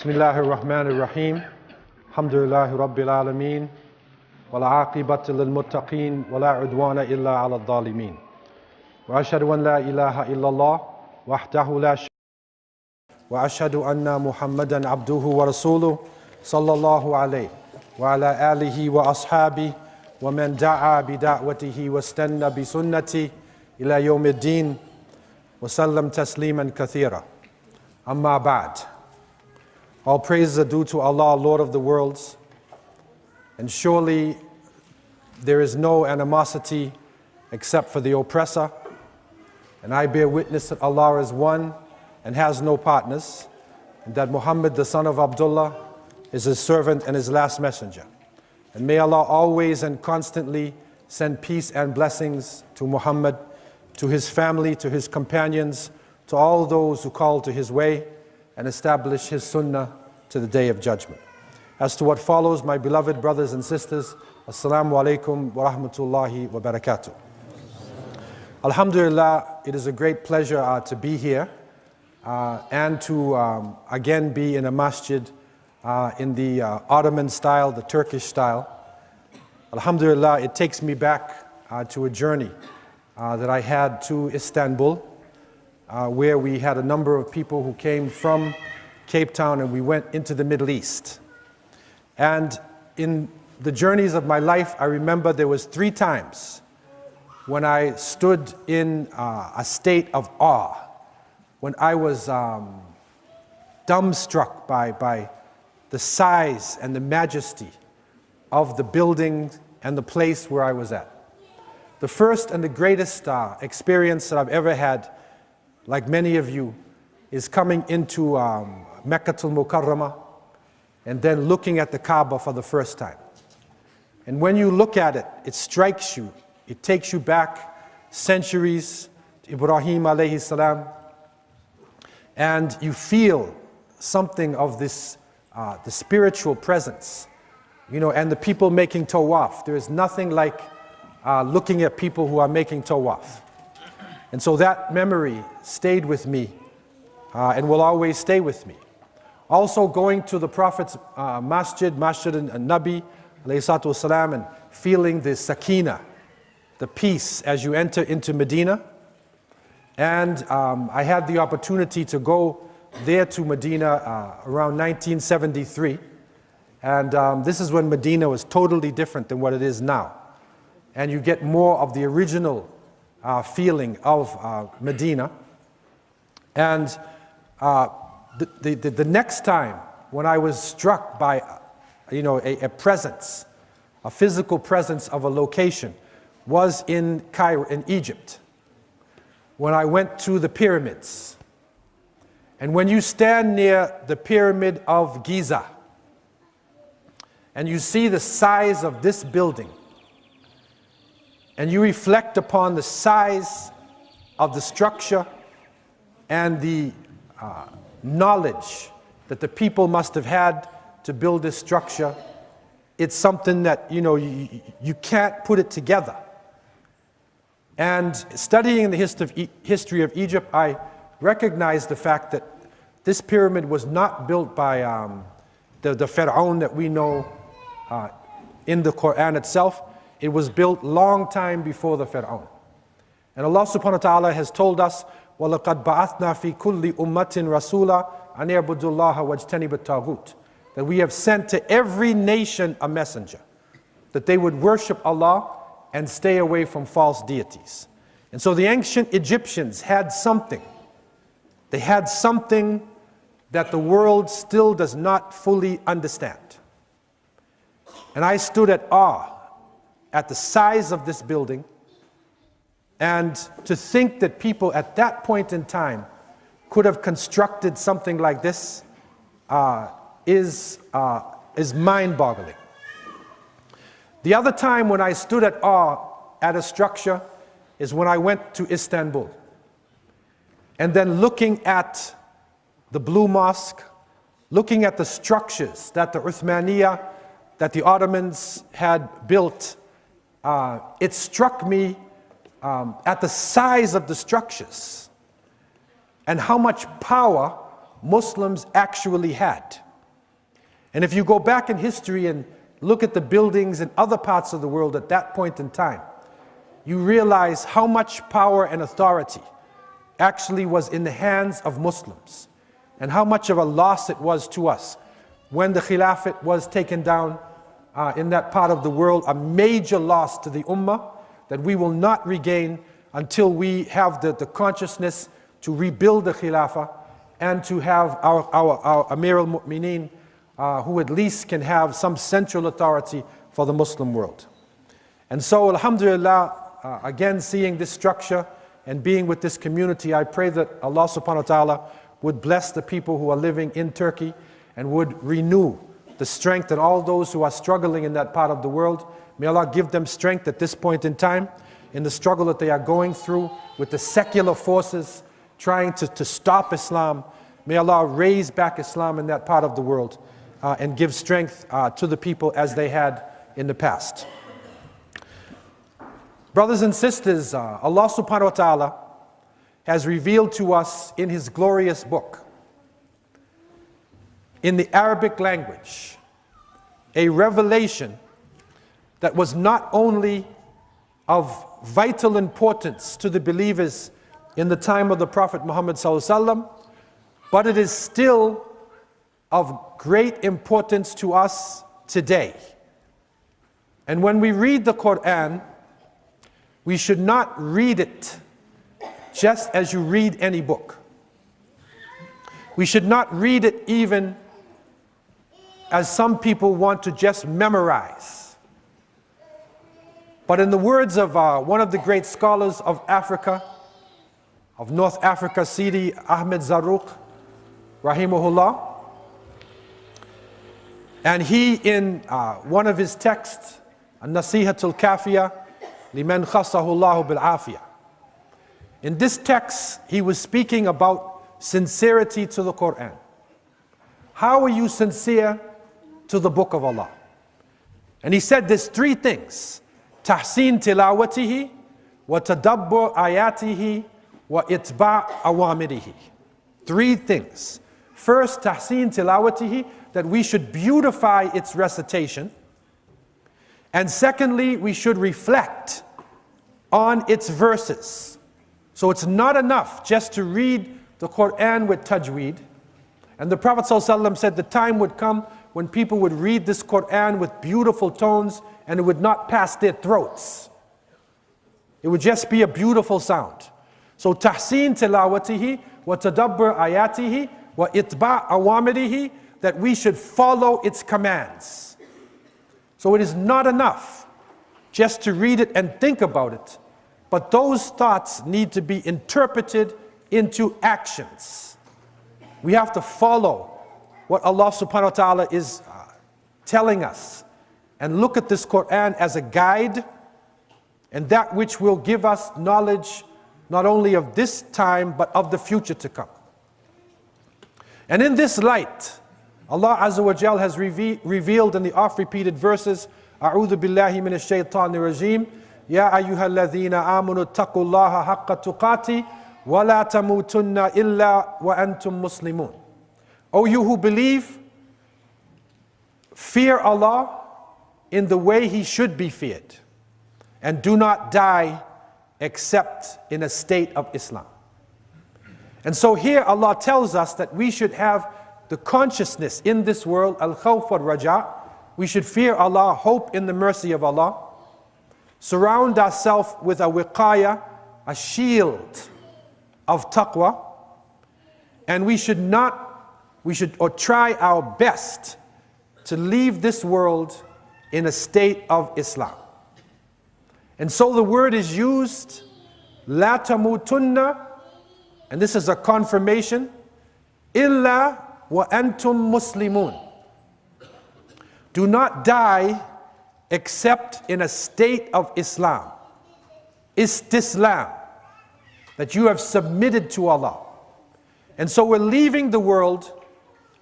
Bismillahir Rahmanir Rahim. Alhamdulillahi Rabbil Alameen. Wa la aqibatu lil muttaqeen wa la udwana illa ala dhalimeen. Wa ashhadu an la ilaha illallah wahdahu la sharika lahu wa ashhadu anna Muhammadan abduhu wa rasuluhu sallallahu alayhi wa ala alihi wa ashabihi wa man da'a bi da'watihi wa istanna bi sunnati ila yawmiddin wa sallam tasliman kathira. Amma ba'd. All praises are due to Allah, Lord of the worlds, and surely there is no animosity except for the oppressor, and I bear witness that Allah is one and has no partners, and that Muhammad, the son of Abdullah, is his servant and his last messenger. And may Allah always and constantly send peace and blessings to Muhammad, to his family, to his companions, to all those who call to his way and establish his sunnah to the day of judgment. As to what follows, my beloved brothers and sisters, Assalamu alaikum wa rahmatullahi wa barakatuh. Alhamdulillah, it is a great pleasure to be here and to again be in a masjid in the Ottoman style, the Turkish style. Alhamdulillah, it takes me back to a journey that I had to Istanbul, where we had a number of people who came from Cape Town and we went into the Middle East. And in the journeys of my life, I remember there was 3 times when I stood in a state of awe, when I was dumbstruck by the size and the majesty of the building and the place where I was at. The first and the greatest experience that I've ever had, like many of you, is coming into Meccatul Mukarramah and then looking at the Kaaba for the first time. And when you look at it, it strikes you. It takes you back centuries to Ibrahim alayhi salam, and you feel something of this, the spiritual presence, you know, and the people making tawaf. There is nothing like looking at people who are making tawaf. And so that memory stayed with me and will always stay with me. Also going to the Prophet's Masjid al-Nabi ﷺ, and feeling the sakina, the peace as you enter into Medina. And I had the opportunity to go there to Medina around 1973. And this is when Medina was totally different than what it is now. And you get more of the original feeling of Medina. And the next time when I was struck by a presence, a physical presence of a location, was in Cairo, in Egypt, when I went to the pyramids. And when you stand near the pyramid of Giza and you see the size of this building, and you reflect upon the size of the structure and the knowledge that the people must have had to build this structure, it's something that you can't put it together. And studying the history of Egypt, I recognized the fact that this pyramid was not built by the Pharaoh that we know in the Quran itself. It was built long time before the Pharaoh. And Allah subhanahu wa ta'ala has told us, وَلَقَدْ بَعَثْنَا فِي كُلِّ أُمَّةٍ رَسُولًا أَنْ يَعْبُدُوا اللَّهَ وَاجْتَنِبُوا الطَّاغُوتَ. That we have sent to every nation a messenger, that they would worship Allah and stay away from false deities. And so the ancient Egyptians had something. They had something that the world still does not fully understand. And I stood at awe at the size of this building, and to think that people at that point in time could have constructed something like this is mind-boggling. The other time when I stood at awe at a structure is when I went to Istanbul. And then looking at the Blue Mosque, looking at the structures that the Uthmaniyya, that the Ottomans had built, it struck me at the size of the structures and how much power Muslims actually had. And if you go back in history and look at the buildings in other parts of the world at that point in time, you realize how much power and authority actually was in the hands of Muslims, and how much of a loss it was to us when the Khilafat was taken down in that part of the world, a major loss to the Ummah that we will not regain until we have the consciousness to rebuild the Khilafah and to have our Amir al-Mu'mineen who at least can have some central authority for the Muslim world. And so, alhamdulillah, again seeing this structure and being with this community, I pray that Allah subhanahu wa ta'ala would bless the people who are living in Turkey and would renew the strength in all those who are struggling in that part of the world. May Allah give them strength at this point in time in the struggle that they are going through with the secular forces trying to stop Islam. May Allah raise back Islam in that part of the world and give strength to the people as they had in the past. Brothers and sisters, Allah subhanahu wa ta'ala has revealed to us in His glorious book, in the Arabic language, a revelation that was not only of vital importance to the believers in the time of the Prophet Muhammad ﷺ, but it is still of great importance to us today. And when we read the Quran, we should not read it just as you read any book. We should not read it even as some people want to just memorize. But in the words of one of the great scholars of Africa, of North Africa, Sidi Ahmed Zarruq, rahimahullah, and he in one of his texts, An-Nasihatul Kafiya, Liman Khasahu Allahu Bil Afiyah. In this text, he was speaking about sincerity to the Quran. How are you sincere to the Book of Allah? And he said there's three things: tahsin tilawatihi, wa tadabbur ayatihi, wa itba' awamirihi. Three things. First, tahsin tilawatihi, that we should beautify its recitation. And secondly, we should reflect on its verses. So it's not enough just to read the Quran with tajweed. And the Prophet ﷺ said the time would come when people would read this Quran with beautiful tones and it would not pass their throats. It would just be a beautiful sound. So tahsin tilawatihi wa tadabbur ayatihi wa itba' awamirihi, that we should follow its commands. So it is not enough just to read it and think about it, but those thoughts need to be interpreted into actions. We have to follow what Allah subhanahu wa ta'ala is telling us and look at this Quran as a guide and that which will give us knowledge not only of this time but of the future to come. And in this light, Allah Azza wa Jal has revealed in the oft-repeated verses, A'udhu billahi minash shaitanir rajim, Ya ayyuhalladhina amanu taqullaha haqqa tuqati, wa la tamutunna illa wa antum muslimun. O you who believe, fear Allah in the way He should be feared, and do not die except in a state of Islam. And so here Allah tells us that we should have the consciousness in this world, al-khawf wal-raja. We should fear Allah, hope in the mercy of Allah, surround ourselves with a wiqaya, a shield of taqwa, and we should try our best to leave this world in a state of Islam. And so the word is used, la tamutunna, and this is a confirmation, illa wa antum muslimun. Do not die except in a state of Islam. Istislam, that you have submitted to Allah. And so we're leaving the world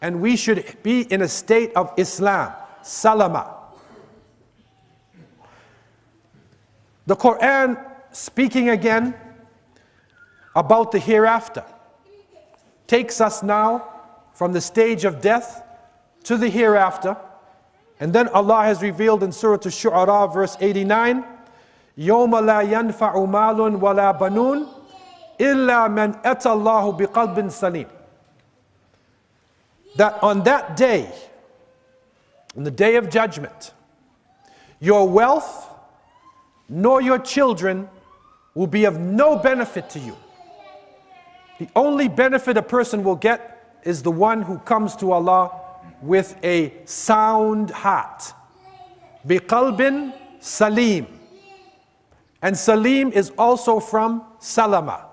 and we should be in a state of Islam, salama. The Quran, speaking again about the hereafter, takes us now from the stage of death to the hereafter. And then Allah has revealed in Surah Ash-Shu'ara verse 89, يَوْمَ لَا يَنْفَعُ مَالٌ وَلَا بَنُونَ إِلَّا مَنْ أَتَى اللَّهُ بِقَلْبٍ سَلِيمٍ. That on that day, on the day of judgment, your wealth nor your children will be of no benefit to you. The only benefit a person will get is the one who comes to Allah with a sound heart. بِقَلْبٍ salim. And salim is also from salama.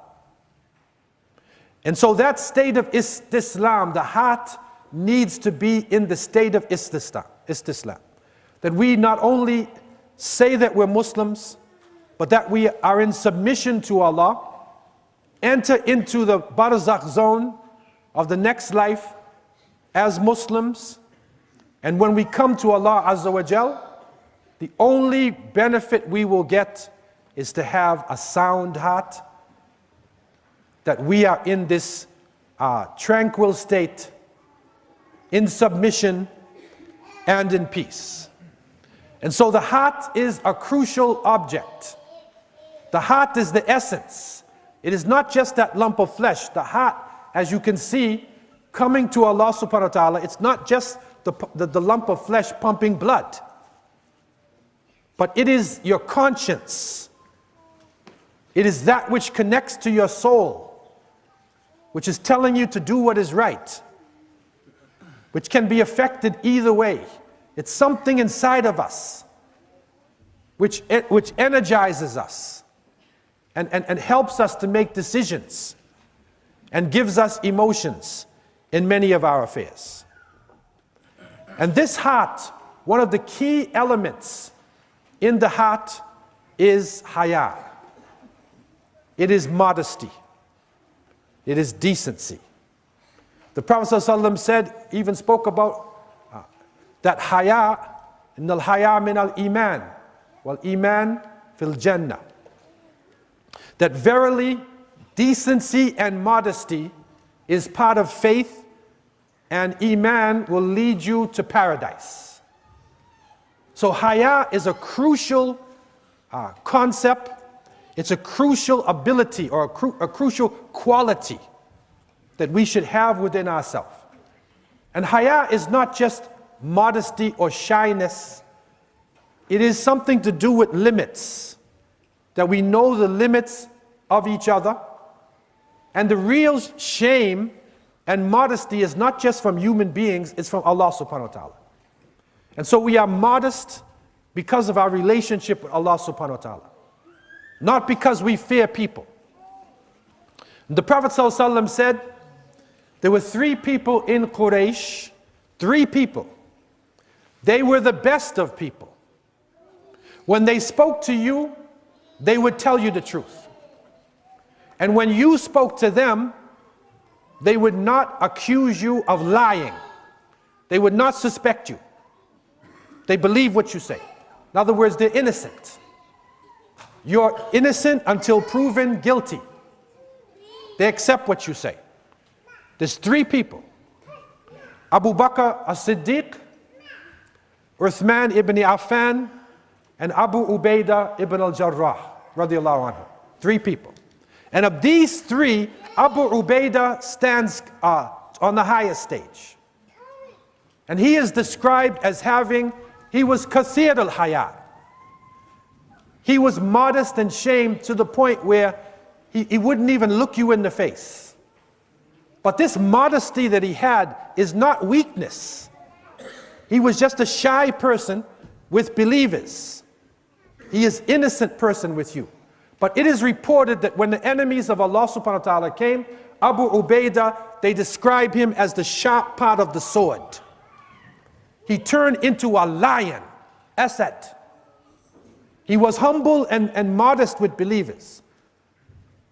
And so that state of istislam, the heart needs to be in the state of istislam. That we not only say that we're Muslims, but that we are in submission to Allah, enter into the barzakh zone of the next life as Muslims, and when we come to Allah Azza wa Jal, the only benefit we will get is to have a sound heart, that we are in this tranquil state, in submission and in peace. And so the heart is a crucial object. The heart is the essence. It is not just that lump of flesh. The heart, as you can see, coming to Allah subhanahu wa ta'ala, it's not just the lump of flesh pumping blood, but it is your conscience. It is that which connects to your soul, which is telling you to do what is right, which can be affected either way. It's something inside of us which energizes us and helps us to make decisions and gives us emotions in many of our affairs. And this heart, one of the key elements in the heart is haya. It is modesty. It is decency. The Prophet ﷺ said, even spoke about that haya, innal haya min al iman, wal iman fil jannah. That verily decency and modesty is part of faith, and iman will lead you to paradise. So haya is a crucial concept. It's a crucial ability or a crucial quality that we should have within ourselves. And haya is not just modesty or shyness. It is something to do with limits, that we know the limits of each other. And the real shame and modesty is not just from human beings, it's from Allah subhanahu wa ta'ala. And so we are modest because of our relationship with Allah subhanahu wa ta'ala, not because we fear people. The Prophet ﷺ said, there were 3 people in Quraysh, 3 people. They were the best of people. When they spoke to you, they would tell you the truth. And when you spoke to them, they would not accuse you of lying. They would not suspect you. They believe what you say. In other words, they're innocent. You're innocent until proven guilty. They accept what you say. There's 3 people. Abu Bakr as-Siddiq, Uthman ibn Affan, and Abu Ubaidah ibn al-Jarrah, radiallahu anhu. 3 people. And of these 3, Abu Ubaidah stands on the highest stage. And he is described as he was kathir al-haya. He was modest and shamed to the point where he wouldn't even look you in the face. But this modesty that he had is not weakness. He was just a shy person with believers. He is innocent person with you. But it is reported that when the enemies of Allah subhanahu wa ta'ala came, Abu Ubaidah, they describe him as the sharp part of the sword. He turned into a lion, Asad. He was humble and modest with believers.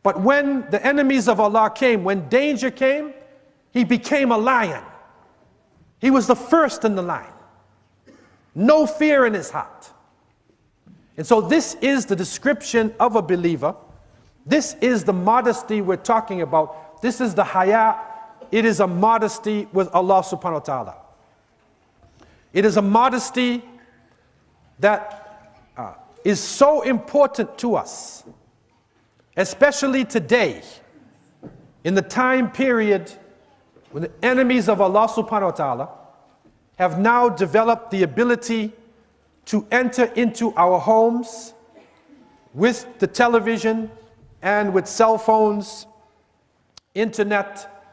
But when the enemies of Allah came, when danger came, he became a lion. He was the first in the line. No fear in his heart. And so this is the description of a believer. This is the modesty we're talking about. This is the haya. It is a modesty with Allah subhanahu wa ta'ala. It is a modesty that is so important to us, especially today, in the time period when the enemies of Allah subhanahu wa ta'ala have now developed the ability to enter into our homes with the television and with cell phones, internet,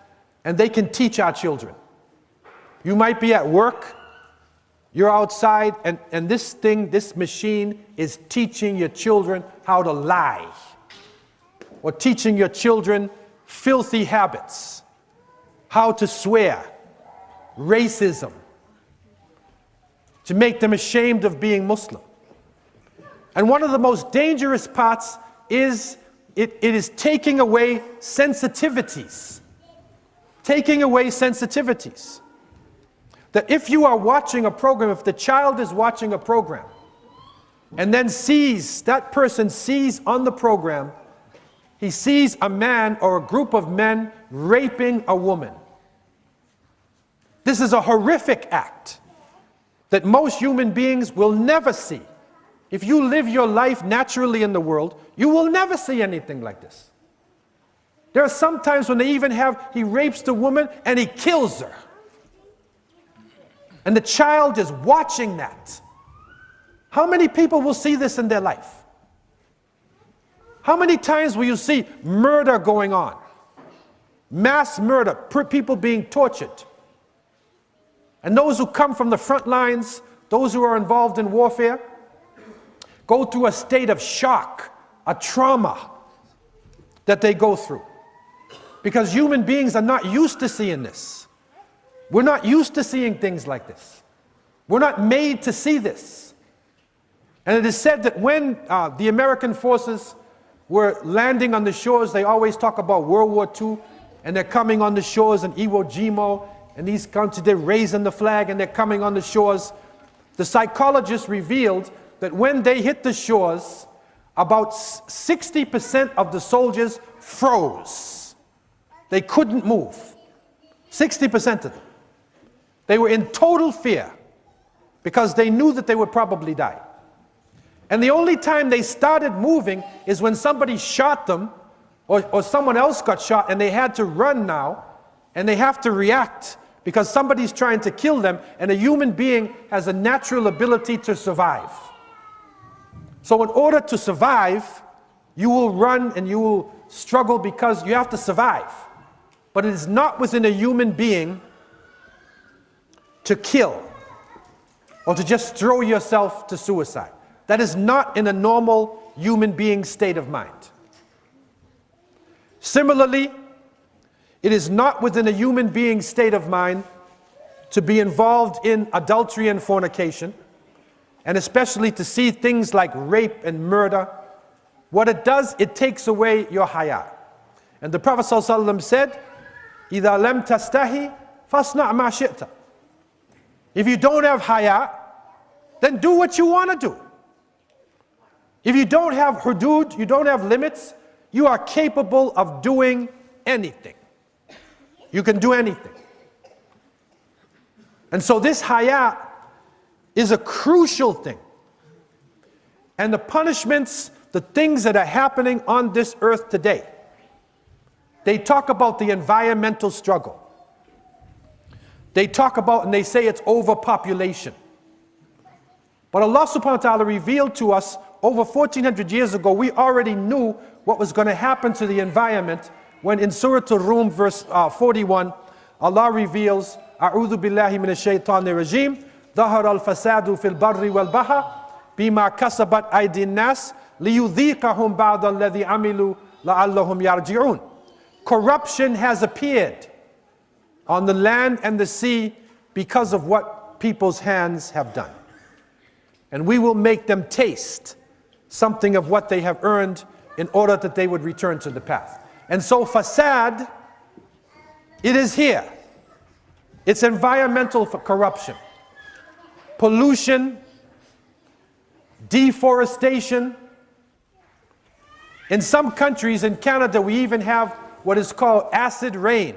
and they can teach our children. You might be at work, you're outside, and this machine is teaching your children how to lie, or teaching your children filthy habits, how to swear, racism, to make them ashamed of being Muslim. And one of the most dangerous parts is it is taking away sensitivities. Taking away sensitivities. That if you are watching a program, if the child is watching a program, and then that person sees on the program, he sees a man or a group of men raping a woman. This is a horrific act that most human beings will never see. If you live your life naturally in the world, you will never see anything like this. There are some times when he rapes the woman and he kills her. And the child is watching that. How many people will see this in their life? How many times will you see murder going on? Mass murder, people being tortured. And those who come from the front lines, those who are involved in warfare, go through a state of shock, a trauma that they go through. Because human beings are not used to seeing this. We're not used to seeing things like this. We're not made to see this. And it is said that when the American forces were landing on the shores, they always talk about World War II, and they're coming on the shores in Iwo Jima, and these countries, they're raising the flag and they're coming on the shores. The psychologists revealed that when they hit the shores, about 60% of the soldiers froze. They couldn't move. 60% of them. They were in total fear because they knew that they would probably die. And the only time they started moving is when somebody shot them, or someone else got shot and they had to run now, and they have to react because somebody's trying to kill them, and a human being has a natural ability to survive. So in order to survive, you will run and you will struggle because you have to survive. But it is not within a human being to kill or to just throw yourself to suicide. That is not in a normal human being state of mind. Similarly, it is not within a human being state of mind to be involved in adultery and fornication, and especially to see things like rape and murder. What it does, it takes away your haya. And the Prophet ﷺ said, إِذَا لَمْ تَسْتَحِ فَاصْنَعْ مَا شِئْتَ. If you don't have haya, then do what you want to do. If you don't have hudud, you don't have limits, you are capable of doing anything. You can do anything. And so this haya is a crucial thing. And the punishments, the things that are happening on this earth today, they talk about the environmental struggle. They talk about, and they say it's overpopulation. But Allah subhanahu wa ta'ala revealed to us over 1400 years ago, we already knew what was going to happen to the environment when in Surah Al-Rum verse 41, Allah reveals, أعوذ بالله من الشيطان الرجيم ظهر الفساد في البر والبحر بما كسبت أيدي الناس ليذيقهم بعض الذي عملوا لعلهم يرجعون. Corruption has appeared on the land and the sea because of what people's hands have done. And we will make them taste something of what they have earned in order that they would return to the path. And so fasad, it is here. It's environmental corruption, pollution, deforestation. In some countries, in Canada, we even have what is called acid rain.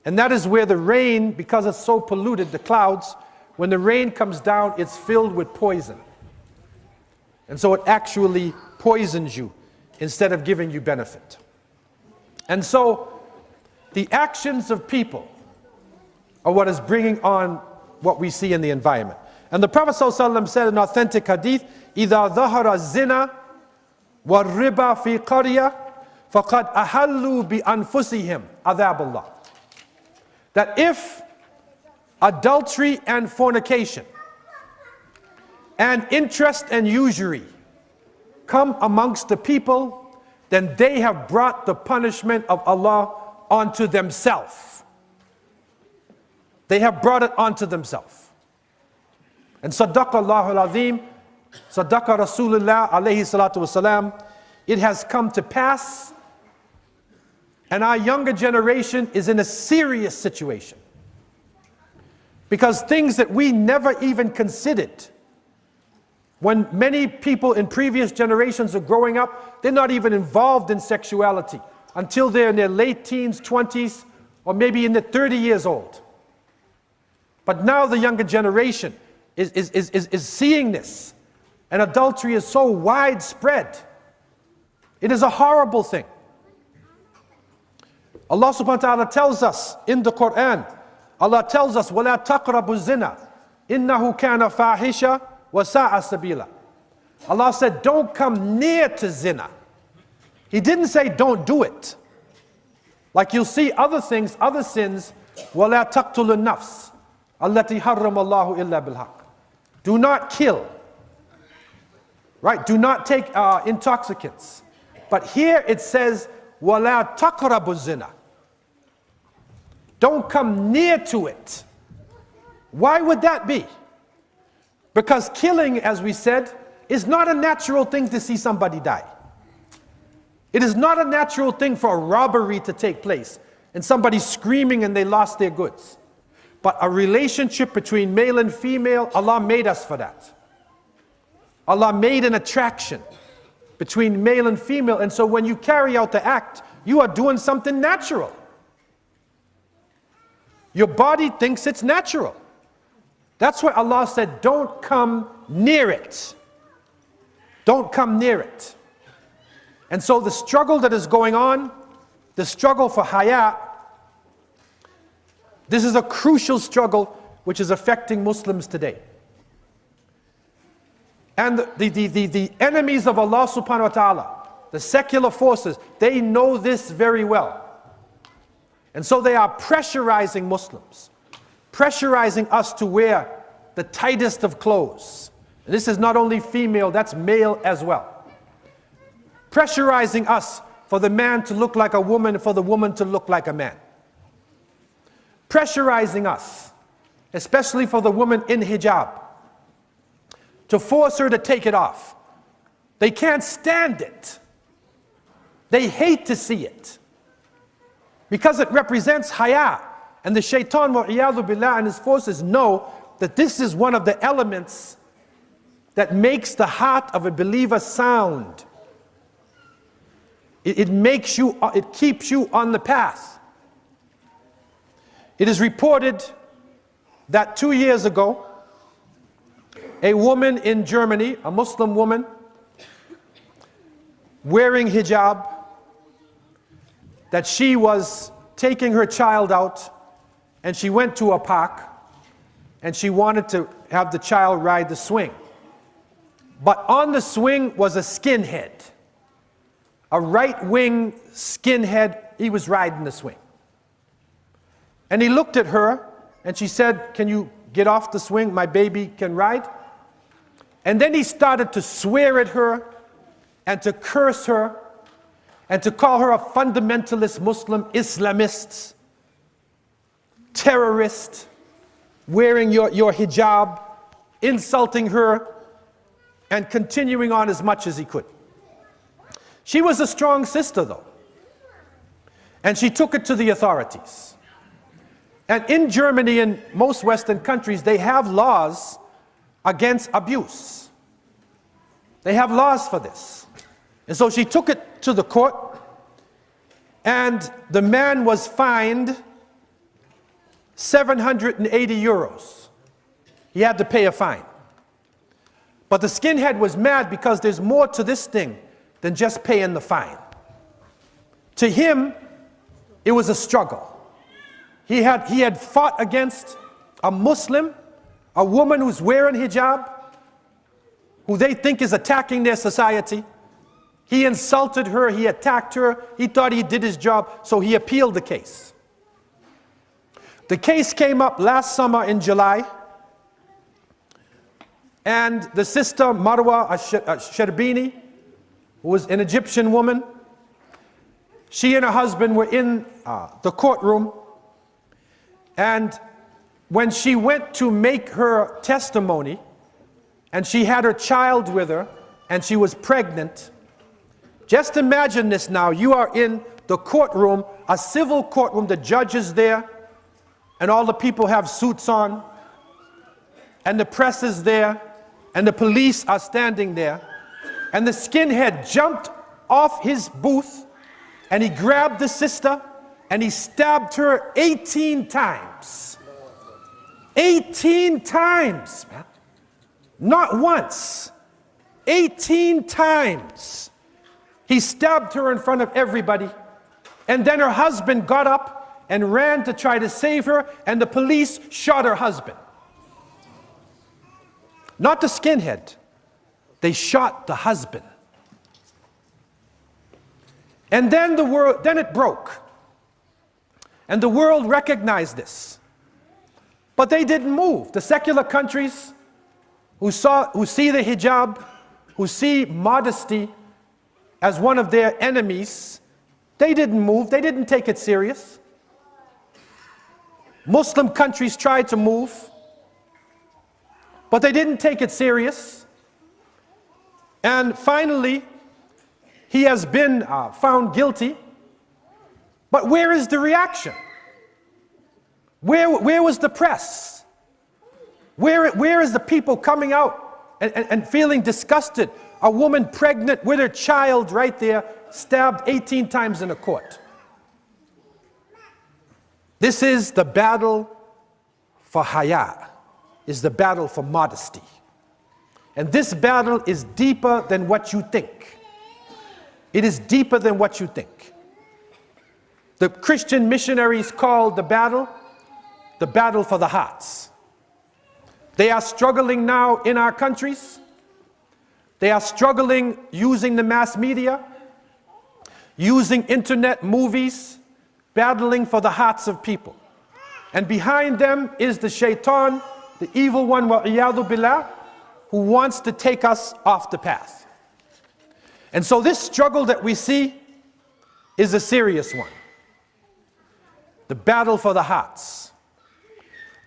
And that is where the rain, because it's so polluted, the clouds, when the rain comes down, it's filled with poison. And so it actually poisons you instead of giving you benefit. And so the actions of people are what is bringing on what we see in the environment. And the Prophet ﷺ said in authentic hadith, إِذَا ظَهَرَ الزِّنَا وَالرِّبَى فِي قَرْيَةٍ فَقَدْ أَحَلُّوا بِأَنفُسِهِمْ عَذَابَ اللَّهِ. That if adultery and fornication and interest and usury come amongst the people, then they have brought the punishment of Allah onto themselves. They have brought it onto themselves. And Sadaqa Allahu al-Azim, Sadaqa Rasulullah alayhi salatu wasalam, it has come to pass, and our younger generation is in a serious situation. Because things that we never even considered, when many people in previous generations are growing up, they're not even involved in sexuality until they're in their late teens, 20s, or maybe in their 30 years old. But now the younger generation is seeing this, and adultery is so widespread. It is a horrible thing. Allah subhanahu wa ta'ala tells us in the Quran, Allah tells us, وَلَا تَقْرَبُوا الزِّنَا إِنَّهُ كَانَ فَاحِشًا وَسَاءَ سَبِيلًا. Allah said, don't come near to zina. He didn't say don't do it. Like you'll see other things, other sins, وَلَا تَقْتُلُوا النَّفْسِ الَّتِي حَرَّمَ اللَّهُ إِلَّا بِالْحَقِّ. Do not kill. Right? Do not take intoxicants. But here it says, وَلَا تَقْرَبُوا الزِّنَا. Don't come near to it. Why would that be? Because killing, as we said, is not a natural thing to see somebody die. It is not a natural thing for a robbery to take place and somebody screaming and they lost their goods. But a relationship between male and female, Allah made us for that. Allah made an attraction between male and female, and so when you carry out the act, you are doing something natural. Your body thinks it's natural. That's why Allah said, don't come near it. Don't come near it. And so the struggle that is going on, the struggle for haya, this is a crucial struggle which is affecting Muslims today. And the enemies of Allah subhanahu wa ta'ala, the secular forces, they know this very well. And so they are pressurizing Muslims, pressurizing us to wear the tightest of clothes. And this is not only female, that's male as well. Pressurizing us for the man to look like a woman, for the woman to look like a man. Pressurizing us, especially for the woman in hijab, to force her to take it off. They can't stand it. They hate to see it. Because it represents haya. And the shaitan, wa'iyadhu billah, and his forces know that this is one of the elements that makes the heart of a believer sound. It keeps you on the path. It is reported that 2 years ago, a woman in Germany, a Muslim woman, wearing hijab, that she was taking her child out and she went to a park and she wanted to have the child ride the swing. But on the swing was a skinhead, a right-wing skinhead. He was riding the swing. And he looked at her and she said, "Can you get off the swing? My baby can ride." And then he started to swear at her and to curse her and to call her a fundamentalist Muslim, Islamist, terrorist, wearing your hijab, insulting her, and continuing on as much as he could. She was a strong sister though, and she took it to the authorities. And in Germany and most Western countries, they have laws against abuse. They have laws for this. And so she took it to the court, and the man was fined 780 euros. He had to pay a fine. But the skinhead was mad because there's more to this thing than just paying the fine. To him, it was a struggle. He had fought against a Muslim, a woman who's wearing hijab, who they think is attacking their society. He insulted her, he attacked her, he thought he did his job, so he appealed the case. The case came up last summer in July, and the sister Marwa Sherbini, who was an Egyptian woman, she and her husband were in the courtroom, and when she went to make her testimony, and she had her child with her, and she was pregnant. Just imagine this now. You are in the courtroom, a civil courtroom, the judge is there, and all the people have suits on, and the press is there, and the police are standing there, and the skinhead jumped off his booth, and he grabbed the sister, and he stabbed her 18 times. 18 times, man. Not once, 18 times. He stabbed her in front of everybody, and then her husband got up and ran to try to save her, and the police shot her husband. Not the skinhead, they shot the husband. And then then it broke, and the world recognized this. But they didn't move. The secular countries who see the hijab, who see modesty as one of their enemies, they didn't move, they didn't take it serious. Muslim countries tried to move, but they didn't take it serious. And finally, he has been found guilty. But where is the reaction? Where was the press? Where is the people coming out and feeling disgusted? A woman pregnant with her child right there, stabbed 18 times in a court. This is the battle for haya, is the battle for modesty. And this battle is deeper than what you think. It is deeper than what you think. The Christian missionaries called the battle for the hearts. They are struggling now in our countries. They are struggling using the mass media, using internet, movies, battling for the hearts of people. And behind them is the shaitan, the evil one, wa'iyadu billah, who wants to take us off the path. And so this struggle that we see is a serious one. The battle for the hearts.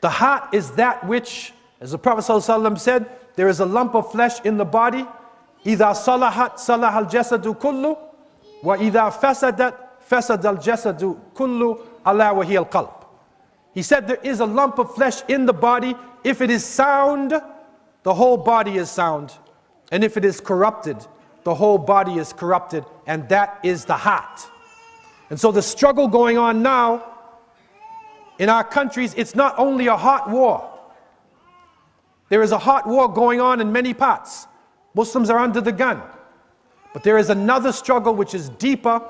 The heart is that which, as the Prophet ﷺ said, there is a lump of flesh in the body. إِذَا صَلَحَتْ صَلَحَ الْجَسَدُ كُلُّ وَإِذَا فَسَدَتْ فَسَدَ الْجَسَدُ كُلُّ أَلَا وَهِيَ الْقَلْبُ. He said there is a lump of flesh in the body. If it is sound, the whole body is sound. And if it is corrupted, the whole body is corrupted. And that is the heart. And so the struggle going on now in our countries, it's not only a hot war. There is a hot war going on in many parts. Muslims are under the gun. But there is another struggle which is deeper,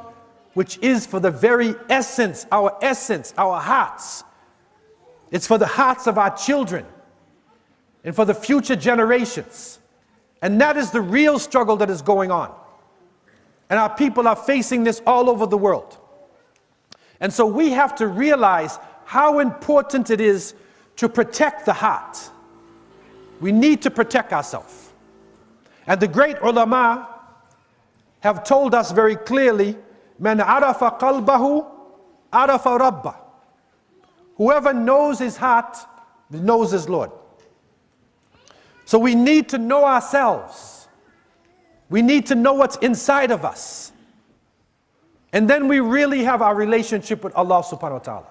which is for the very essence, our hearts. It's for the hearts of our children and for the future generations. And that is the real struggle that is going on. And our people are facing this all over the world. And so we have to realize how important it is to protect the heart. We need to protect ourselves. And the great ulama have told us very clearly, Man arafa qalbahu, arafa rabbah. Whoever knows his heart, knows his Lord. So we need to know ourselves. We need to know what's inside of us. And then we really have our relationship with Allah subhanahu wa ta'ala.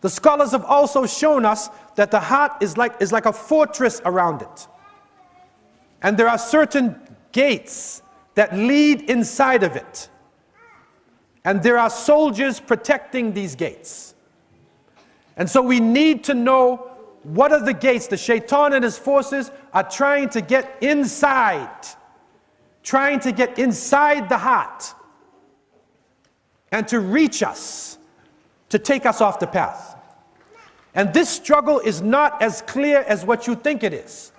The scholars have also shown us that the heart is like a fortress around it. And there are certain gates that lead inside of it. And there are soldiers protecting these gates. And so we need to know what are the gates? The shaitan and his forces are trying to get inside the heart and to reach us, to take us off the path. And this struggle is not as clear as what you think it is.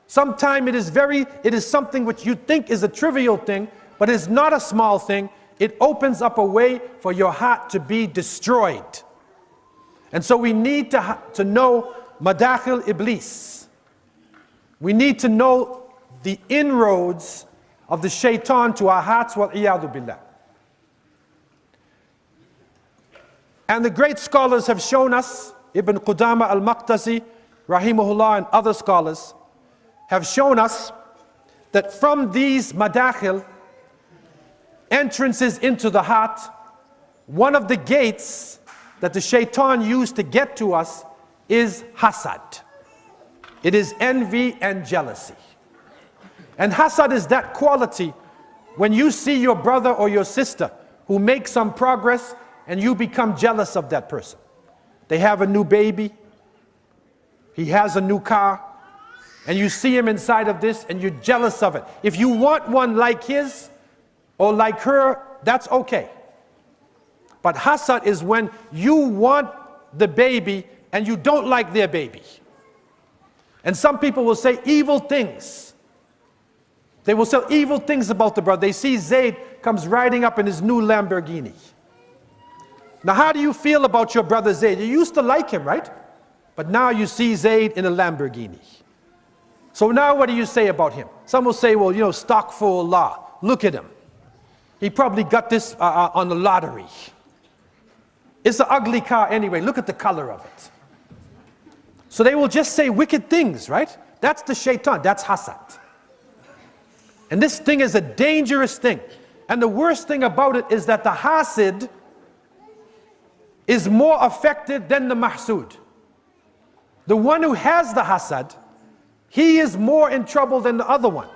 Sometimes it is something which you think is a trivial thing, but it's not a small thing. It opens up a way for your heart to be destroyed. And so we need to know Madakhil Iblis. We need to know the inroads of the shaitan to our hearts, wal-iyadu billah. And the great scholars have shown us, Ibn Qudama al-Maqdisi, rahimahullah, and other scholars, have shown us that from these madakhil, entrances into the heart, one of the gates that the shaitan used to get to us is hasad. It is envy and jealousy. And hasad is that quality when you see your brother or your sister who makes some progress and you become jealous of that person. They have a new baby, he has a new car, and you see him inside of this and you're jealous of it. If you want one like his or like her, that's okay. But hasad is when you want the baby and you don't like their baby. And some people will say evil things. They will say evil things about the brother. They see Zayd comes riding up in his new Lamborghini. Now how do you feel about your brother Zayd? You used to like him, right? But now you see Zayd in a Lamborghini. So now what do you say about him? Some will say, well, you know, astaghfirullah. Look at him. He probably got this on the lottery. It's an ugly car anyway. Look at the color of it. So they will just say wicked things, right? That's the shaitan. That's hasad. And this thing is a dangerous thing. And the worst thing about it is that the hasid is more affected than the mahsud. The one who has the hasad, he is more in trouble than the other one.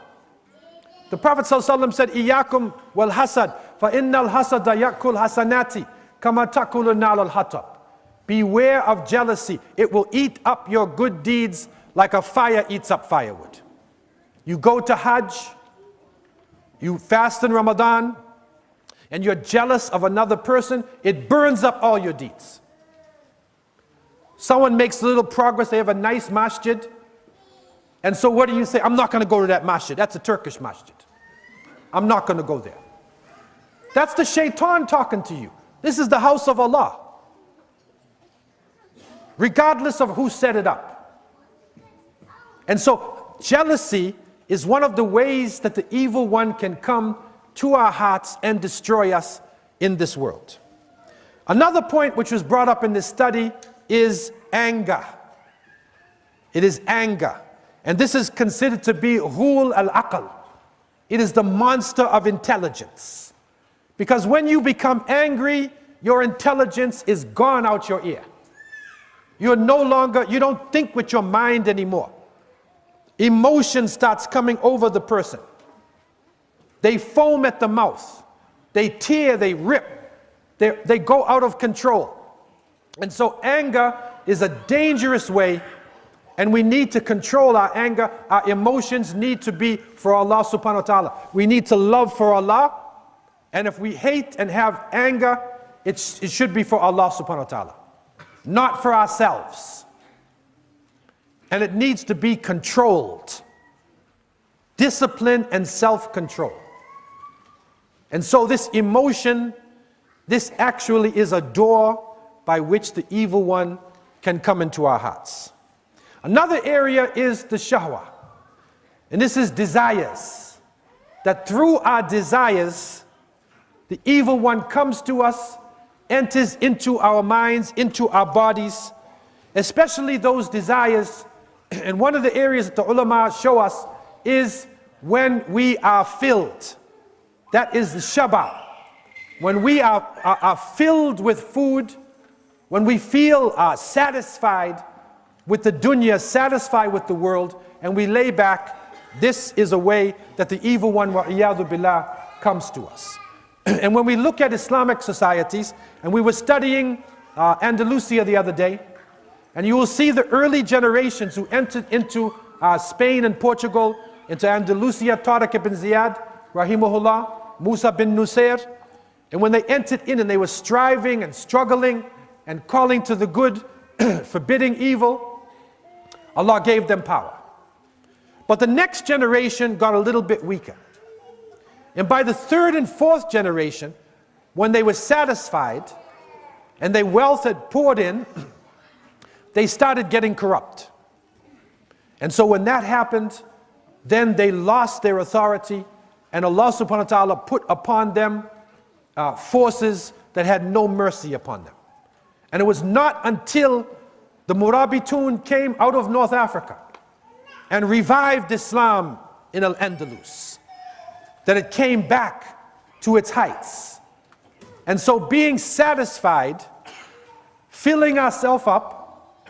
The Prophet ﷺ said, Iyakum wal hasad, fa innal hasada yakul hasanati, kama takulu nal al hatab. Beware of jealousy. It will eat up your good deeds like a fire eats up firewood. You go to Hajj, you fast in Ramadan, and you're jealous of another person, it burns up all your deeds. Someone makes a little progress, they have a nice masjid, and so what do you say? I'm not going to go to that masjid. That's a Turkish masjid. I'm not going to go there. That's the shaitan talking to you. This is the house of Allah. Regardless of who set it up. And so jealousy is one of the ways that the evil one can come to our hearts and destroy us in this world. Another point which was brought up in this study is anger. It is anger. And this is considered to be ghul al-aql. It is the monster of intelligence. Because when you become angry, your intelligence is gone out your ear. You don't think with your mind anymore. Emotion starts coming over the person. They foam at the mouth. They tear, they rip. They go out of control. And so anger is a dangerous way, and we need to control our anger. Our emotions need to be for Allah subhanahu wa ta'ala. We need to love for Allah, and if we hate and have anger, it should be for Allah subhanahu wa ta'ala, not for ourselves. And it needs to be controlled. Discipline and self-control. And so this emotion, this actually is a door by which the evil one can come into our hearts. Another area is the shahwa. And this is desires. That through our desires, the evil one comes to us, enters into our minds, into our bodies, especially those desires. And one of the areas that the ulama show us is when we are filled. That is the shaba. When we are filled with food, when we feel satisfied with the dunya, satisfied with the world, and we lay back, this is a way that the evil one, wa'iyadu billah, comes to us. And when we look at Islamic societies, and we were studying Andalusia the other day, And you will see the early generations who entered into Spain and Portugal, into Andalusia, Tariq ibn Ziyad, rahimahullah, Musa bin Nusair. And when they entered in and they were striving and struggling and calling to the good, forbidding evil, Allah gave them power. But the next generation got a little bit weaker. And by the third and fourth generation, when they were satisfied and their wealth had poured in, they started getting corrupt. And so when that happened, then they lost their authority, and Allah subhanahu wa ta'ala put upon them forces that had no mercy upon them. And it was not until the Murabitun came out of North Africa and revived Islam in Al-Andalus that it came back to its heights. And so being satisfied, filling ourselves up,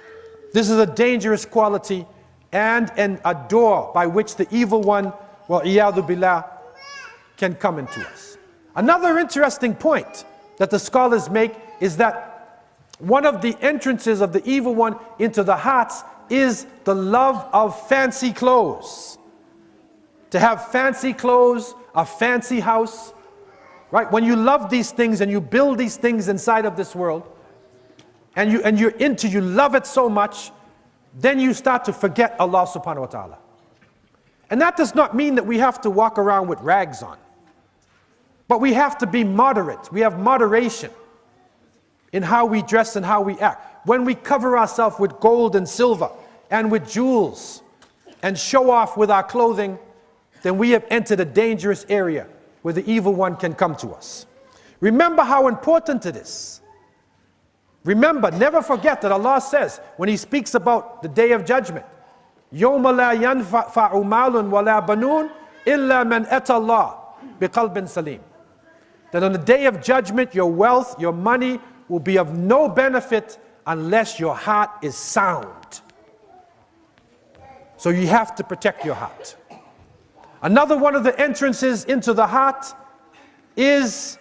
this is a dangerous quality and a door by which the evil one, wa'iyadu billah, can come into us. Another interesting point that the scholars make is that one of the entrances of the evil one into the hearts is the love of fancy clothes. To have fancy clothes, a fancy house, right? When you love these things and you build these things inside of this world, and you love it so much, then you start to forget Allah subhanahu wa ta'ala. And that does not mean that we have to walk around with rags on. But we have to be moderate. We have moderation in how we dress and how we act. When we cover ourselves with gold and silver and with jewels and show off with our clothing, then we have entered a dangerous area where the evil one can come to us. Remember how important it is. Remember, never forget that Allah says, when He speaks about the Day of Judgment, يَوْمَ لَا يَنْفَعُ مَالٌ وَلَا بَنُونَ إِلَّا مَنْ أَتَى اللَّهَ بِقَلْبٍ سَلِيمٍ. That on the Day of Judgment, your wealth, your money will be of no benefit unless your heart is sound. So you have to protect your heart. Another one of the entrances into the heart is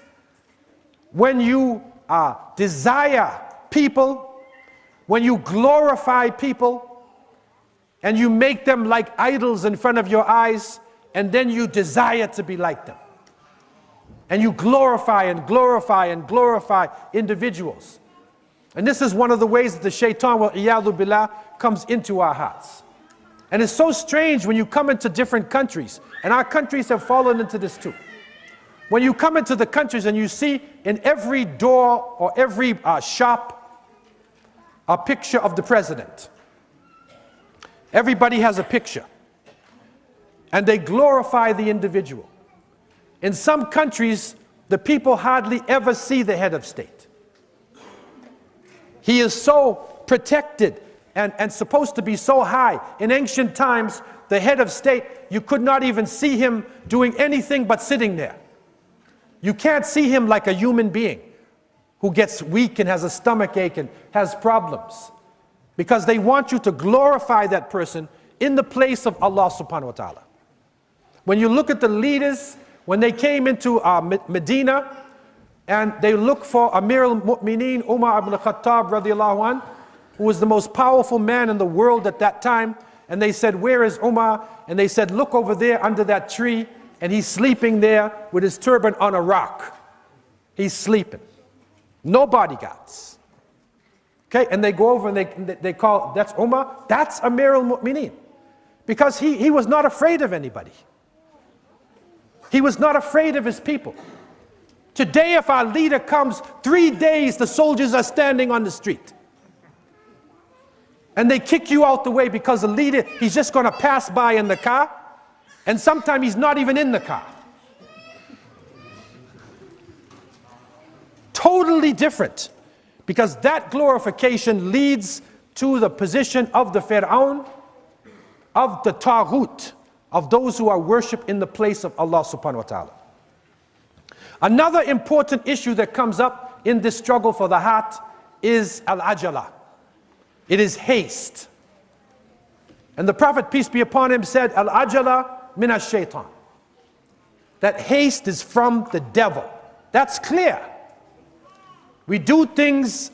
when you desire people, when you glorify people, and you make them like idols in front of your eyes, and then you desire to be like them. And you glorify and glorify and glorify individuals. And this is one of the ways that the shaitan, wa'iyadu billah, comes into our hearts. And it's so strange when you come into different countries, and our countries have fallen into this too. When you come into the countries and you see in every door or every shop a picture of the president. Everybody has a picture. And they glorify the individual. In some countries, the people hardly ever see the head of state. He is so protected and supposed to be so high. In ancient times, the head of state, you could not even see him doing anything but sitting there. You can't see him like a human being who gets weak and has a stomach ache and has problems. Because they want you to glorify that person in the place of Allah subhanahu wa ta'ala. When you look at the leaders, when they came into Medina and they looked for Amir al-Mu'mineen, Umar ibn al-Khattab radiallahu anh, who was the most powerful man in the world at that time, and they said, "Where is Umar?" And they said, "Look over there under that tree, and he's sleeping there with his turban on a rock. He's sleeping. No bodyguards." Okay, and they go over and they call, "That's Umar, that's Amir al-Mu'mineen." Because he was not afraid of anybody. He was not afraid of his people. Today, if our leader comes, 3 days the soldiers are standing on the street. And they kick you out the way because the leader, he's just going to pass by in the car. And sometimes he's not even in the car. Totally different. Because that glorification leads to the position of the Fir'aun, of the Taghut, of those who are worshipped in the place of Allah subhanahu wa ta'ala. Another important issue that comes up in this struggle for the heart is al-ajala. It is haste. And the Prophet, peace be upon him, said, "Al-ajala min ash-shaytan." That haste is from the devil. That's clear. We do things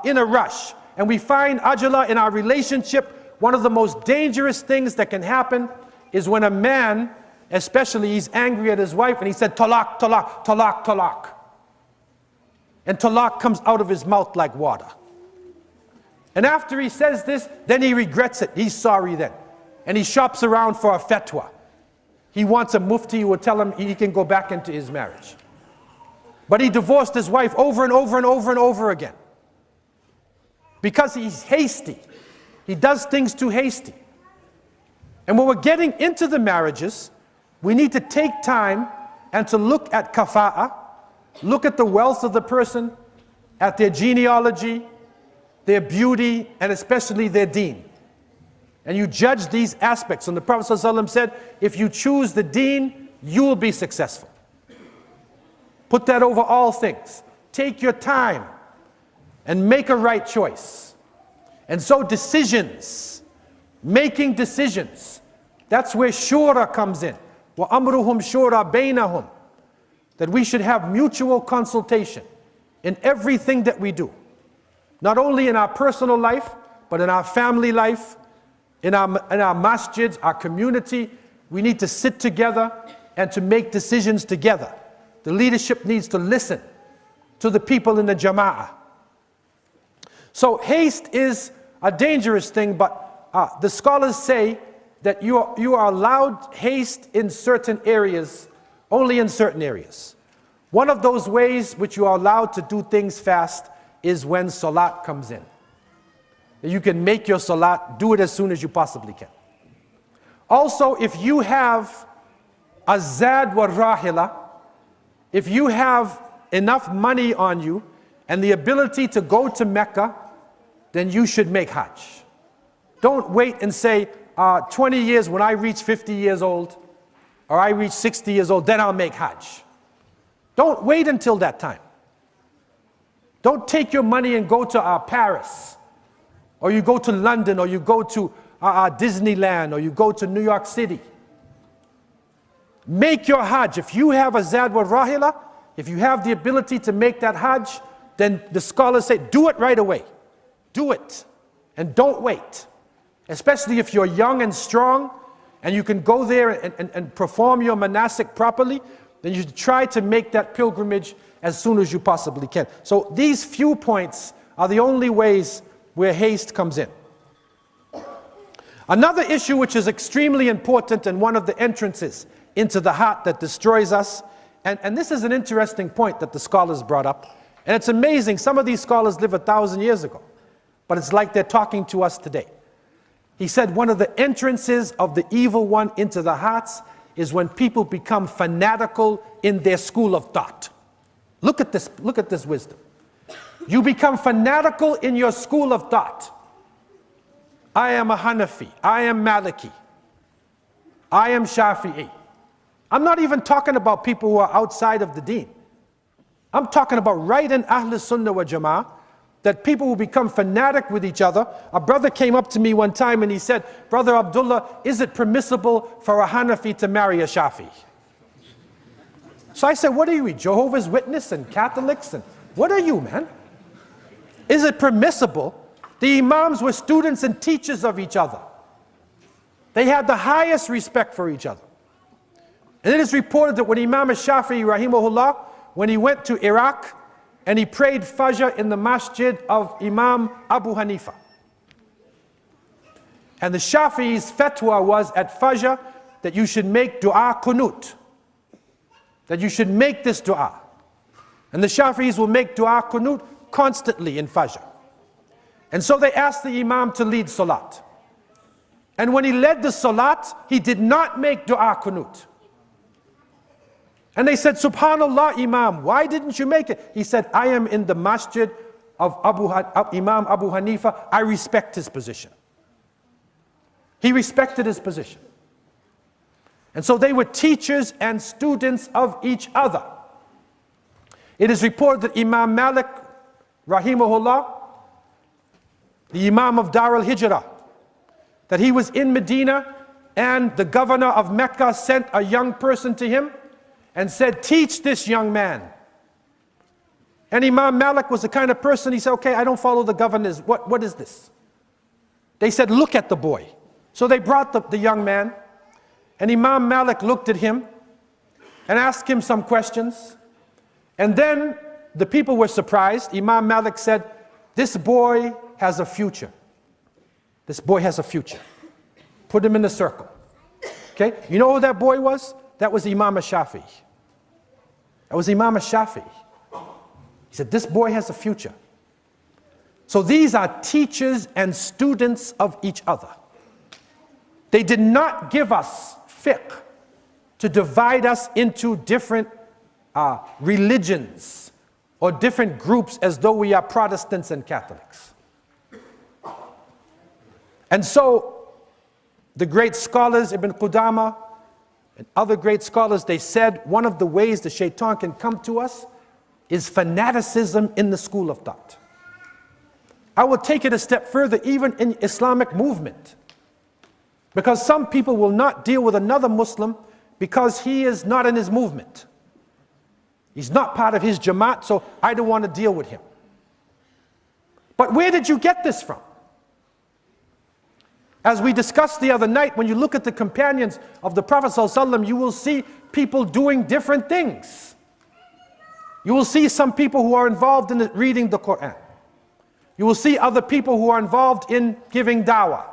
in a rush. and we find ajala in our relationship. One of the most dangerous things that can happen is when a man, especially, he's angry at his wife and he said, talaq, talaq, talaq, talaq. And talaq comes out of his mouth like water. And after he says this, then he regrets it. He's sorry then. And he shops around for a fatwa. He wants a mufti who will tell him he can go back into his marriage. But he divorced his wife over and over and over and over again. Because he's hasty. He does things too hasty. And when we're getting into the marriages, we need to take time and to look at kafa'a, look at the wealth of the person, at their genealogy, their beauty, and especially their deen. And you judge these aspects. And the Prophet ﷺ said, if you choose the deen, you will be successful. Put that over all things. Take your time and make a right choice. And so decisions, making decisions, that's where shura comes in. وَأَمْرُهُمْ شُورَى بَيْنَهُمْ. That we should have mutual consultation in everything that we do. Not only in our personal life, but in our family life, in our masjids, our community. We need to sit together and to make decisions together. The leadership needs to listen to the people in the jama'ah. So haste is a dangerous thing, but the scholars say that you are allowed haste in certain areas, only in certain areas. One of those ways which you are allowed to do things fast is when salat comes in. You can make your salat, do it as soon as you possibly can. Also, if you have a zad wa rahila, if you have enough money on you and the ability to go to Mecca, then you should make Hajj. Don't wait and say, 20 years when I reach 50 years old, or I reach 60 years old, then I'll make Hajj. Don't wait until that time. Don't take your money and go to Paris, or you go to London, or you go to Disneyland, or you go to New York City. Make your Hajj. If you have a Zad wa Rahila, if you have the ability to make that Hajj, then the scholars say, do it right away. Do it. And don't wait. Especially if you're young and strong, and you can go there and perform your manasik properly, then you should try to make that pilgrimage as soon as you possibly can. So these few points are the only ways where haste comes in. Another issue which is extremely important and one of the entrances into the heart that destroys us, and this is an interesting point that the scholars brought up, and it's amazing, some of these scholars lived 1,000 years ago, but it's like they're talking to us today. He said one of the entrances of the evil one into the hearts is when people become fanatical in their school of thought. Look at this wisdom. You become fanatical in your school of thought. I am a Hanafi, I am Maliki, I am Shafi'i. I'm not even talking about people who are outside of the deen. I'm talking about right in Ahl Sunnah wa Jama'ah, that people will become fanatic with each other. A brother came up to me one time and he said, Brother Abdullah, is it permissible for a Hanafi to marry a Shafi? So I said, what are you, Jehovah's Witness and Catholics? And what are you, man? Is it permissible? The Imams were students and teachers of each other. They had the highest respect for each other. And it is reported that when Imam al-Shafi'i, rahimahullah, when he went to Iraq, and he prayed Fajr in the masjid of Imam Abu Hanifa. And the Shafi'i's fatwa was at Fajr that you should make dua qunut. That you should make this dua. And the Shafi'is will make dua qunut constantly in Fajr. And so they asked the Imam to lead Salat. And when he led the Salat, he did not make dua qunut. And they said, Subhanallah, Imam, why didn't you make it? He said, I am in the masjid of Imam Abu Hanifa. I respect his position. He respected his position. And so they were teachers and students of each other. It is reported that Imam Malik, rahimahullah, the Imam of Dar al-Hijrah, that he was in Medina and the governor of Mecca sent a young person to him and said, teach this young man. And Imam Malik was the kind of person, he said, okay, I don't follow the governors. What is this? They said, look at the boy. So they brought the young man, and Imam Malik looked at him and asked him some questions. And then the people were surprised. Imam Malik said, this boy has a future. This boy has a future. Put him in a circle. Okay? You know who that boy was? That was Imam Shafi'i. That was Imam Shafi'i. He said, this boy has a future. So these are teachers and students of each other. They did not give us fiqh to divide us into different religions or different groups as though we are Protestants and Catholics. And so the great scholars, Ibn Qudama and other great scholars, they said one of the ways the shaitan can come to us is fanaticism in the school of thought. I will take it a step further, even in Islamic movement. Because some people will not deal with another Muslim because he is not in his movement. He's not part of his Jamaat, so I don't want to deal with him. But where did you get this from? As we discussed the other night, when you look at the companions of the Prophet ﷺ, you will see people doing different things. You will see some people who are involved in reading the Quran. You will see other people who are involved in giving da'wah.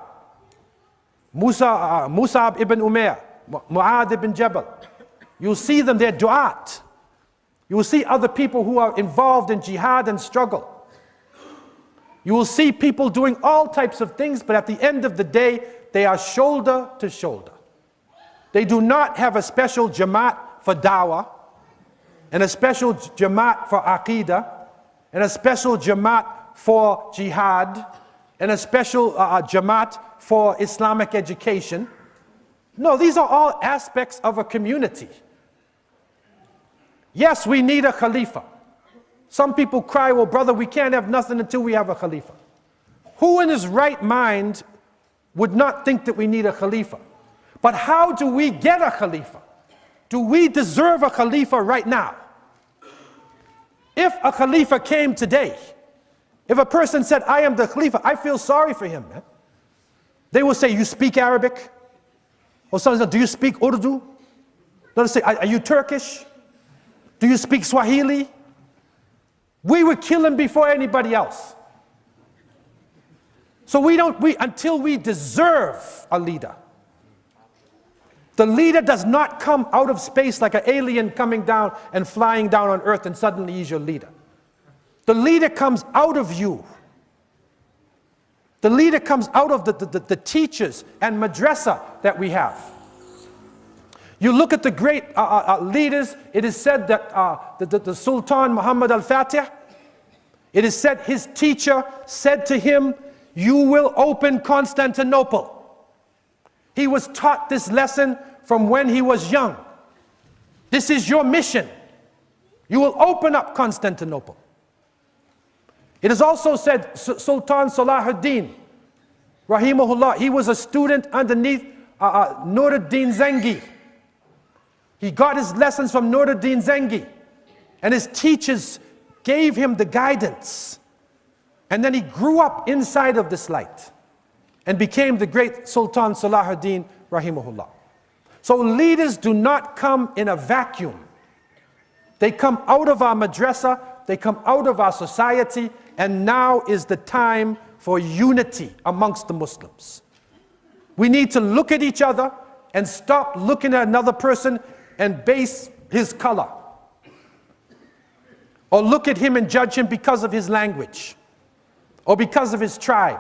Musab ibn Umair, Mu'adh ibn Jabal. You'll see them, they're du'at. You will see other people who are involved in jihad and struggle. You will see people doing all types of things, but at the end of the day, they are shoulder to shoulder. They do not have a special jamaat for da'wah, and a special jamaat for aqidah, and a special jamaat for jihad, and a special jamaat for Islamic education. No, these are all aspects of a community. Yes, we need a khalifa. Some people cry, well, brother, we can't have nothing until we have a khalifa. Who in his right mind would not think that we need a khalifa? But how do we get a khalifa? Do we deserve a khalifa right now? If a khalifa came today, if a person said, I am the khalifa, I feel sorry for him, man. They will say, you speak Arabic? Or someone says, do you speak Urdu? Let us say, are you Turkish? Do you speak Swahili? We would kill him before anybody else. So until we deserve a leader. The leader does not come out of space like an alien coming down and flying down on earth and suddenly he's your leader. The leader comes out of you. The leader comes out of the teachers and madrasa that we have. You look at the great leaders, it is said that the Sultan Muhammad al-Fatih, it is said his teacher said to him, you will open Constantinople. He was taught this lesson from when he was young. This is your mission. You will open up Constantinople. It is also said Sultan Salahuddin, rahimahullah, he was a student underneath Nuruddin Zengi. He got his lessons from Nuruddin Zengi, and his teachers gave him the guidance. And then he grew up inside of this light and became the great Sultan Salahuddin, rahimahullah. So leaders do not come in a vacuum. They come out of our madrasa, they come out of our society, and now is the time for unity amongst the Muslims. We need to look at each other and stop looking at another person and base his color, or look at him and judge him because of his language or because of his tribe.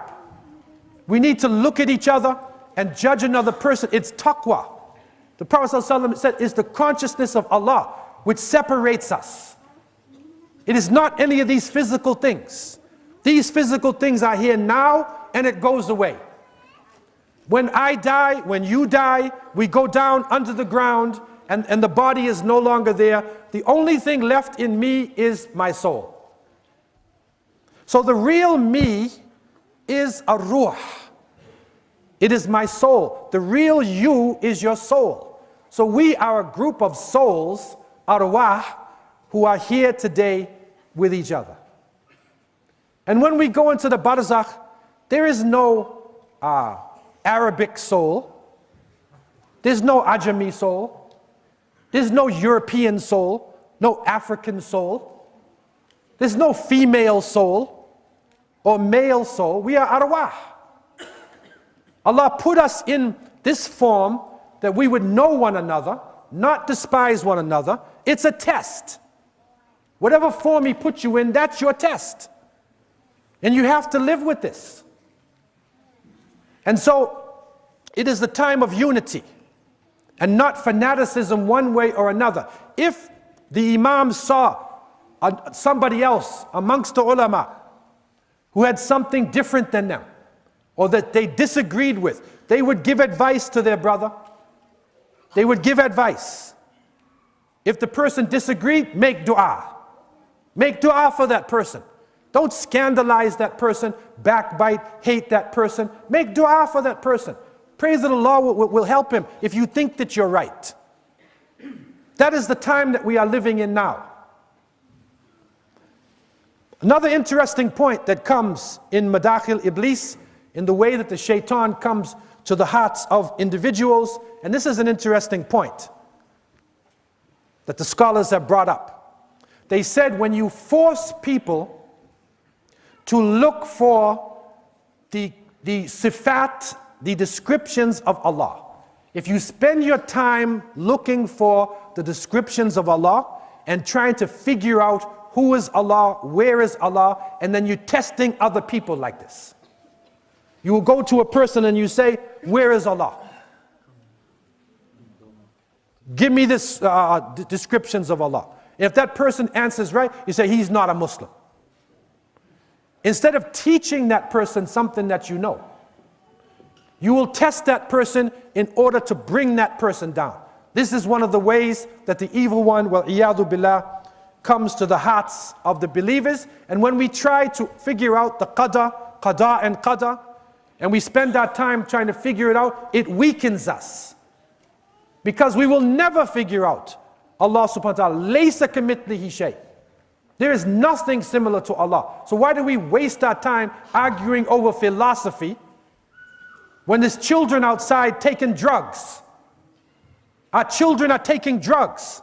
We need to look at each other and judge another person. It's taqwa. The Prophet ﷺ said it's the consciousness of Allah which separates us. It is not any of these physical things. These physical things are here now and it goes away. When I die, when you die, we go down under the ground and the body is no longer there. The only thing left in me is my soul. So the real me is a ruh. It is my soul. The real you is your soul. So we are a group of souls, arwah, who are here today with each other. And when we go into the barzakh, there is no Arabic soul. There's no Ajami soul. There's no European soul, no African soul. There's no female soul or male soul. We are arwah. Allah put us in this form that we would know one another, not despise one another. It's a test. Whatever form He put you in, that's your test. And you have to live with this. And so, it is the time of unity and not fanaticism one way or another. If the Imam saw somebody else amongst the ulama who had something different than them, or that they disagreed with, they would give advice to their brother. They would give advice. If the person disagreed, make dua. Make dua for that person. Don't scandalize that person, backbite, hate that person. Make dua for that person. Praise that Allah will help him if you think that you're right. That is the time that we are living in now. Another interesting point that comes in Madakhil Iblis, in the way that the shaitan comes to the hearts of individuals, and this is an interesting point that the scholars have brought up. They said when you force people to look for the sifat, the descriptions of Allah, if you spend your time looking for the descriptions of Allah and trying to figure out who is Allah, where is Allah, and then you're testing other people like this. You will go to a person and you say, where is Allah? Give me this descriptions of Allah. If that person answers right, you say, he's not a Muslim. Instead of teaching that person something that you know, you will test that person in order to bring that person down. This is one of the ways that the evil one, wal-iyadu billah, comes to the hearts of the believers. And when we try to figure out the qada and qadar, and we spend our time trying to figure it out, it weakens us. Because we will never figure out Allah subhanahu wa ta'ala, laysa kamithlihi shay. There is nothing similar to Allah. So why do we waste our time arguing over philosophy when there's children outside taking drugs? Our children are taking drugs.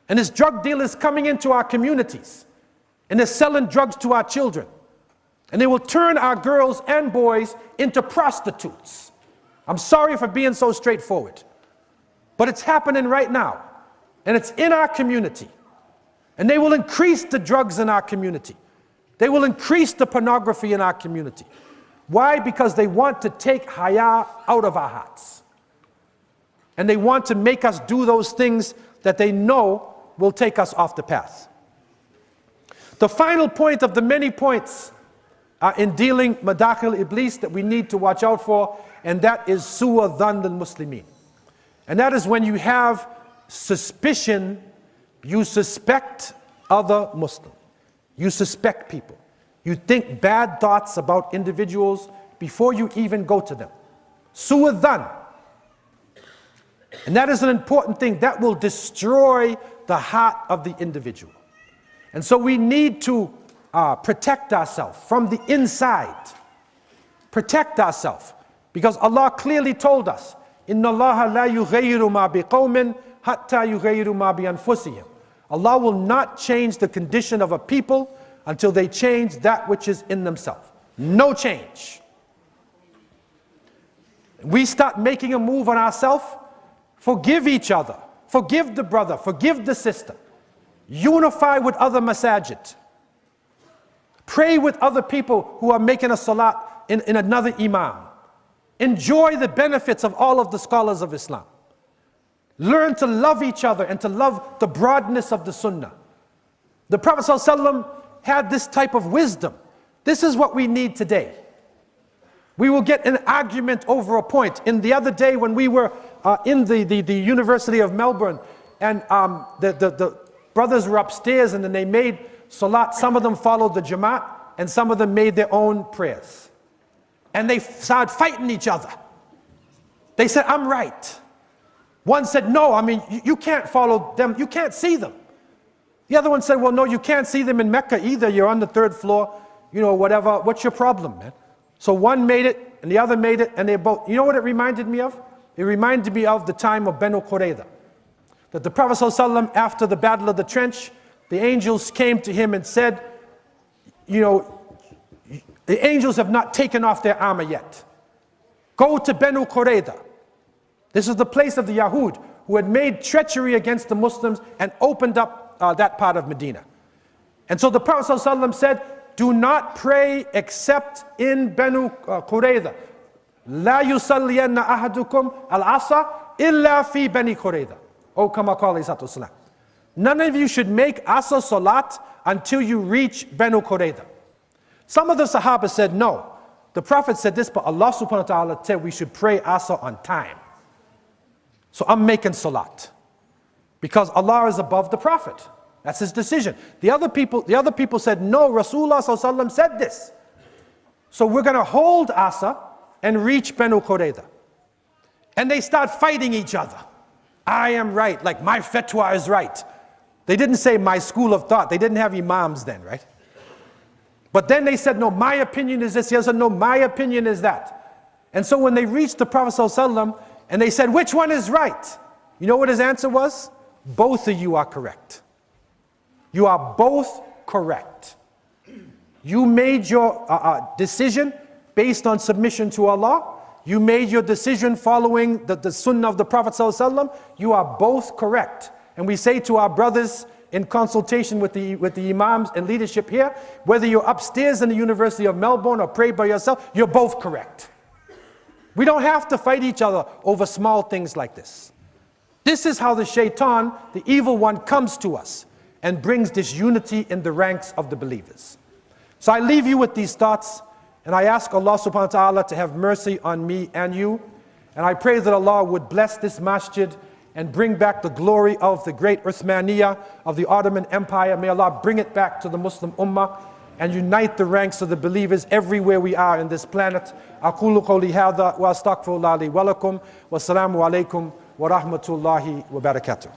And there's drug dealers coming into our communities. And they're selling drugs to our children. And they will turn our girls and boys into prostitutes. I'm sorry for being so straightforward. But it's happening right now. And it's in our community. And they will increase the drugs in our community. They will increase the pornography in our community. Why? Because they want to take haya out of our hearts. And they want to make us do those things that they know will take us off the path. The final point of the many points in dealing Madakhil Iblis that we need to watch out for, and that is Su'a Dhann al-Muslimin. And that is when you have suspicion, you suspect other Muslims. You suspect people. You think bad thoughts about individuals before you even go to them. Su'a Dhann. And that is an important thing. That will destroy the heart of the individual. And so we need to protect ourselves from the inside. Protect ourselves. Because Allah clearly told us, Inna Allah la yughayyiru ma biqawmin hatta yughayyiru ma bi anfusihim. Allah will not change the condition of a people until they change that which is in themselves. No change. We start making a move on ourselves. Forgive each other. Forgive the brother. Forgive the sister. Unify with other masajid. Pray with other people who are making a salat in another imam. Enjoy the benefits of all of the scholars of Islam. Learn to love each other and to love the broadness of the sunnah. The Prophet ﷺ had this type of wisdom. This is what we need today. We will get an argument over a point. In the other day when we were in the University of Melbourne, and the brothers were upstairs and then they made salat. Some of them followed the Jamaat and some of them made their own prayers. And they started fighting each other. They said, I'm right. One said, no, I mean, you can't follow them. You can't see them. The other one said, well, no, you can't see them in Mecca either. You're on the 3rd floor, you know, whatever. What's your problem, man? So one made it and the other made it, and they both, you know what it reminded me of? It reminded me of the time of Banu Qurayza. That the Prophet ﷺ, after the Battle of the Trench, the angels came to him and said, you know, the angels have not taken off their armor yet. Go to Banu Qurayza. This is the place of the Yahud who had made treachery against the Muslims and opened up that part of Medina. And so the Prophet ﷺ said, do not pray except in Banu Qurayza. La yusalliyanna ahadukum al-asa illa fi Bani Qurayza. O kama qala alayhi salatu wasalam. None of you should make Asa Salat until you reach Banu Qurayza. Some of the Sahaba said no. The Prophet said this, but Allah subhanahu wa ta'ala said we should pray Asa on time. So I'm making Salat. Because Allah is above the Prophet. That's his decision. The other people said no, Rasulullah sallallahu alaihi wasallam said this. So we're going to hold Asa and reach Banu Qurayza. And they start fighting each other. I am right, like my fatwa is right. They didn't say my school of thought. They didn't have imams then, right? But then they said, no, my opinion is this. He said, no, my opinion is that. And so when they reached the Prophet ﷺ and they said, which one is right? You know what his answer was? Both of you are correct. You are both correct. You made your decision based on submission to Allah. You made your decision following the sunnah of the Prophet ﷺ. You are both correct. And we say to our brothers in consultation with the imams and leadership here, whether you're upstairs in the University of Melbourne or pray by yourself, you're both correct. We don't have to fight each other over small things like this. This is how the shaitan, the evil one, comes to us and brings disunity in the ranks of the believers. So I leave you with these thoughts, and I ask Allah subhanahu wa ta'ala to have mercy on me and you. And I pray that Allah would bless this masjid and bring back the glory of the great Uthmaniyya of the Ottoman Empire. May Allah bring it back to the Muslim Ummah and unite the ranks of the believers everywhere we are in this planet. أقول قولي هذا وأستغفر الله لي ولكم والسلام عليكم ورحمة الله وبركاته.